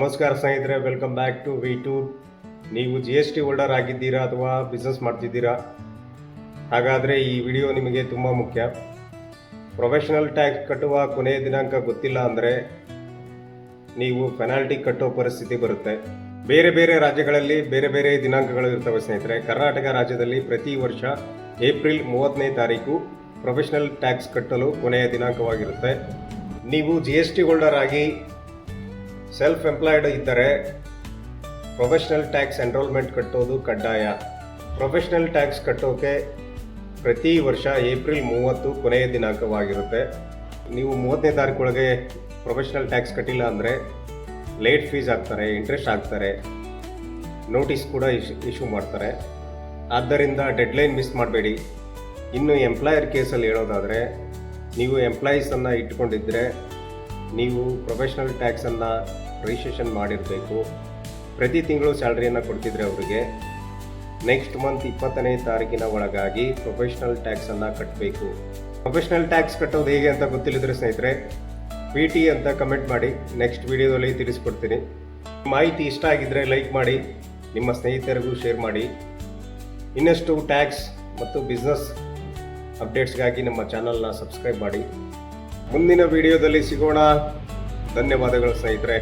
ನಮಸ್ಕಾರ ಸ್ನೇಹಿತರೆ, welcome back to ವಿ2. ನೀವು GST ಹೋಲ್ಡರ್ ಆಗಿದ್ದೀರಾ ಅಥವಾ ಬಿಸ್ನೆಸ್ ಮಾಡ್ತಿದ್ದೀರಾ? ಹಾಗಾದರೆ ಈ ವಿಡಿಯೋ ನಿಮಗೆ ತುಂಬ ಮುಖ್ಯ. ಪ್ರೊಫೆಷನಲ್ ಟ್ಯಾಕ್ಸ್ ಕಟ್ಟುವ ಕೊನೆಯ ದಿನಾಂಕ ಗೊತ್ತಿಲ್ಲ ಅಂದರೆ ನೀವು ಪೆನಾಲ್ಟಿ ಕಟ್ಟೋ ಪರಿಸ್ಥಿತಿ ಬರುತ್ತೆ. ಬೇರೆ ಬೇರೆ ರಾಜ್ಯಗಳಲ್ಲಿ ಬೇರೆ ಬೇರೆ ದಿನಾಂಕಗಳು ಇರ್ತವೆ ಸ್ನೇಹಿತರೆ. ಕರ್ನಾಟಕ ರಾಜ್ಯದಲ್ಲಿ ಪ್ರತಿ ವರ್ಷ ಏಪ್ರಿಲ್ 30ನೇ ತಾರೀಕು ಪ್ರೊಫೆಷನಲ್ ಟ್ಯಾಕ್ಸ್ ಕಟ್ಟಲು ಕೊನೆಯ ದಿನಾಂಕವಾಗಿರುತ್ತೆ. ನೀವು GST ಹೋಲ್ಡರ್ ಆಗಿ ಸೆಲ್ಫ್ ಎಂಪ್ಲಾಯ್ಡ್ ಇದ್ದರೆ ಪ್ರೊಫೆಷನಲ್ ಟ್ಯಾಕ್ಸ್ ಎನ್ರೋಲ್ಮೆಂಟ್ ಕಟ್ಟೋದು ಕಡ್ಡಾಯ. ಪ್ರೊಫೆಷನಲ್ ಟ್ಯಾಕ್ಸ್ ಕಟ್ಟೋಕೆ ಪ್ರತಿ ವರ್ಷ ಏಪ್ರಿಲ್ 30 ಕೊನೆಯ ದಿನಾಂಕವಾಗಿರುತ್ತೆ. ನೀವು 30ನೇ ತಾರೀಕೊಳಗೆ ಪ್ರೊಫೆಷನಲ್ ಟ್ಯಾಕ್ಸ್ ಕಟ್ಟಿಲ್ಲ ಅಂದರೆ ಲೇಟ್ ಫೀಸ್ ಹಾಕ್ತಾರೆ, ಇಂಟ್ರೆಸ್ಟ್ ಹಾಕ್ತಾರೆ, ನೋಟಿಸ್ ಕೂಡ ಇಶ್ಯೂ ಮಾಡ್ತಾರೆ. ಆದ್ದರಿಂದ ಡೆಡ್ಲೈನ್ ಮಿಸ್ ಮಾಡಬೇಡಿ. ಇನ್ನು ಎಂಪ್ಲಾಯರ್ ಕೇಸಲ್ಲಿ ಹೇಳೋದಾದರೆ, ನೀವು ಎಂಪ್ಲಾಯೀಸನ್ನು ಇಟ್ಕೊಂಡಿದ್ದರೆ ನೀವು ಪ್ರೊಫೆಷನಲ್ ಟ್ಯಾಕ್ಸನ್ನು ರಿಜಿಸ್ಟ್ರೇಷನ್ ಮಾಡಿರಬೇಕು. ಪ್ರತಿ ತಿಂಗಳು ಸ್ಯಾಲ್ರಿಯನ್ನು ಕೊಡ್ತಿದ್ರೆ ಅವರಿಗೆ ನೆಕ್ಸ್ಟ್ ಮಂತ್ 20ನೇ ತಾರೀಕಿನ ಒಳಗಾಗಿ ಪ್ರೊಫೆಷನಲ್ ಟ್ಯಾಕ್ಸನ್ನು ಕಟ್ಟಬೇಕು. ಪ್ರೊಫೆಷನಲ್ ಟ್ಯಾಕ್ಸ್ ಕಟ್ಟೋದು ಹೇಗೆ ಅಂತ ಗೊತ್ತಿಲ್ಲದ್ರೆ ಸ್ನೇಹಿತರೆ, PT ಅಂತ ಕಮೆಂಟ್ ಮಾಡಿ, ನೆಕ್ಸ್ಟ್ ವಿಡಿಯೋದಲ್ಲಿ ತಿಳಿಸ್ಕೊಡ್ತೀನಿ. ಮಾಹಿತಿ ಇಷ್ಟ ಆಗಿದ್ದರೆ ಲೈಕ್ ಮಾಡಿ, ನಿಮ್ಮ ಸ್ನೇಹಿತರಿಗೂ ಶೇರ್ ಮಾಡಿ. ಇನ್ನಷ್ಟು ಟ್ಯಾಕ್ಸ್ ಮತ್ತು ಬಿಸ್ನೆಸ್ ಅಪ್ಡೇಟ್ಸ್ಗಾಗಿ ನಮ್ಮ ಚಾನಲ್ನ ಸಬ್ಸ್ಕ್ರೈಬ್ ಮಾಡಿ. ಮುಂದಿನ ವಿಡಿಯೋದಲ್ಲಿ ಸಿಗೋಣ. ಧನ್ಯವಾದಗಳು ಸ್ನೇಹಿತರೆ.